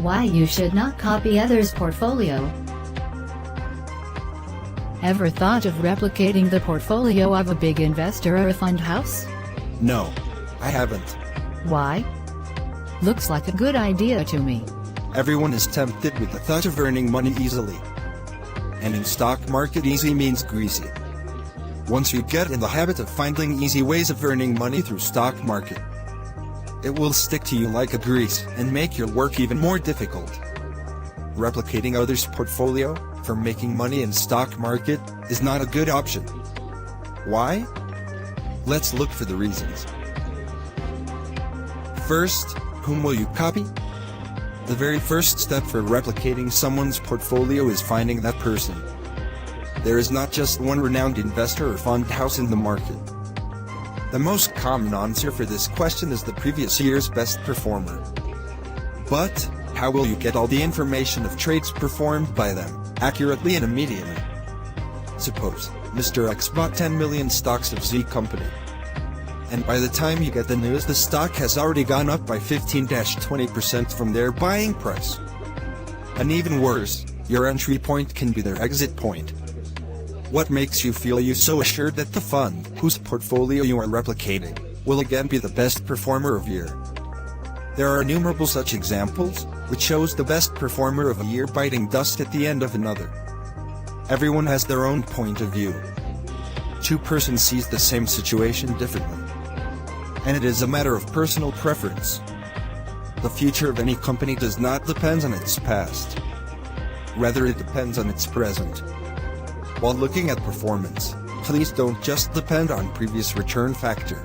Why you should not copy others' portfolio. Ever thought of replicating the portfolio of a big investor or a fund house? No, I haven't. Why? Looks like a good idea to me. Everyone is tempted with the thought of earning money easily. And in stock market, easy means greasy. Once you get in the habit of finding easy ways of earning money through stock market, it will stick to you like a grease and make your work even more difficult. Replicating others' portfolio for making money in stock market is not a good option. Why? Let's look for the reasons. First, whom will you copy? The very first step for replicating someone's portfolio is finding that person. There is not just one renowned investor or fund house in the market. The most common answer for this question is the previous year's best performer. But, how will you get all the information of trades performed by them, accurately and immediately? Suppose, Mr. X bought 10 million stocks of Z company. And by the time you get the news, the stock has already gone up by 15–20% from their buying price. And even worse, your entry point can be their exit point. What makes you feel so assured that the fund, whose portfolio you are replicating, will again be the best performer of year? There are innumerable such examples, which shows the best performer of a year biting dust at the end of another. Everyone has their own point of view. Two persons sees the same situation differently. And it is a matter of personal preference. The future of any company does not depend on its past. Rather, it depends on its present. While looking at performance, please don't just depend on previous return factor.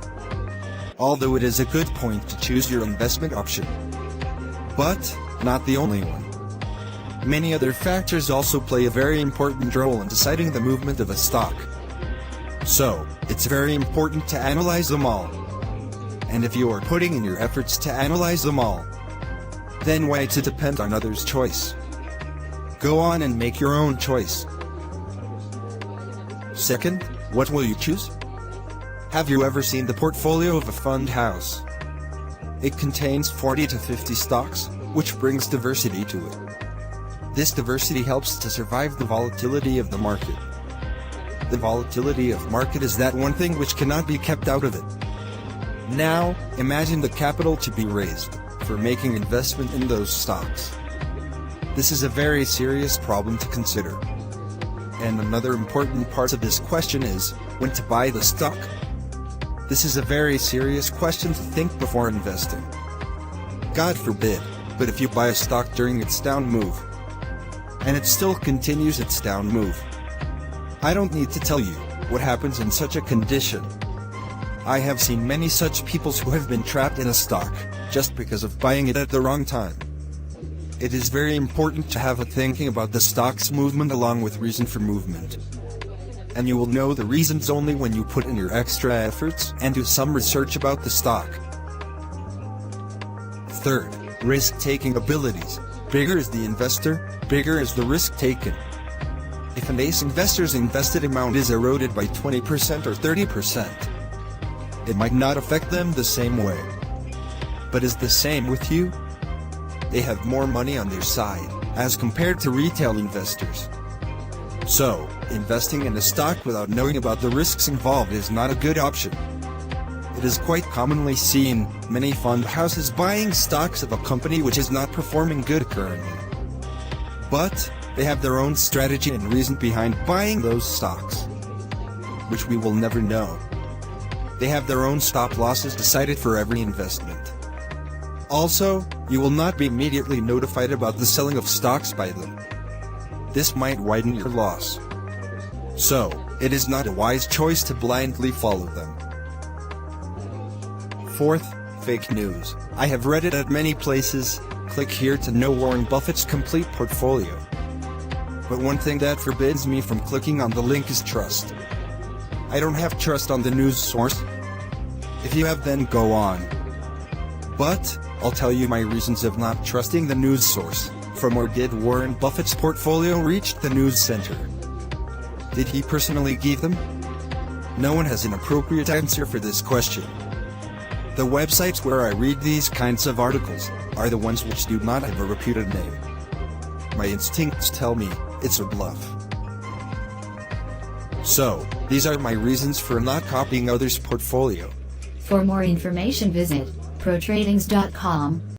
Although it is a good point to choose your investment option. But, not the only one. Many other factors also play a very important role in deciding the movement of a stock. So, it's very important to analyze them all. And if you are putting in your efforts to analyze them all, then why to depend on others' choice? Go on and make your own choice. Second, what will you choose? Have you ever seen the portfolio of a fund house? It contains 40 to 50 stocks, which brings diversity to it. This diversity helps to survive the volatility of the market. The volatility of market is that one thing which cannot be kept out of it. Now, imagine the capital to be raised for making investment in those stocks. This is a very serious problem to consider. And another important part of this question is, when to buy the stock? This is a very serious question to think before investing. God forbid, but if you buy a stock during its down move, and it still continues its down move, I don't need to tell you what happens in such a condition. I have seen many such people who have been trapped in a stock, just because of buying it at the wrong time. It is very important to have a thinking about the stock's movement along with reason for movement. And you will know the reasons only when you put in your extra efforts and do some research about the stock. Third, risk-taking abilities. Bigger is the investor, bigger is the risk taken. If an ace investor's invested amount is eroded by 20% or 30%, it might not affect them the same way. But is the same with you? They have more money on their side, as compared to retail investors. So, investing in a stock without knowing about the risks involved is not a good option. It is quite commonly seen, many fund houses buying stocks of a company which is not performing good currently. But, they have their own strategy and reason behind buying those stocks, which we will never know. They have their own stop losses decided for every investment. Also, you will not be immediately notified about the selling of stocks by them. This might widen your loss. So, it is not a wise choice to blindly follow them. Fourth, fake news. I have read it at many places. Click here to know Warren Buffett's complete portfolio. But one thing that forbids me from clicking on the link is trust. I don't have trust on the news source. If you have, then go on. But, I'll tell you my reasons of not trusting the news source. From where did Warren Buffett's portfolio reach the news center? Did he personally give them? No one has an appropriate answer for this question. The websites where I read these kinds of articles are the ones which do not have a reputed name. My instincts tell me it's a bluff. So, these are my reasons for not copying others' portfolio. For more information visit protradings.com.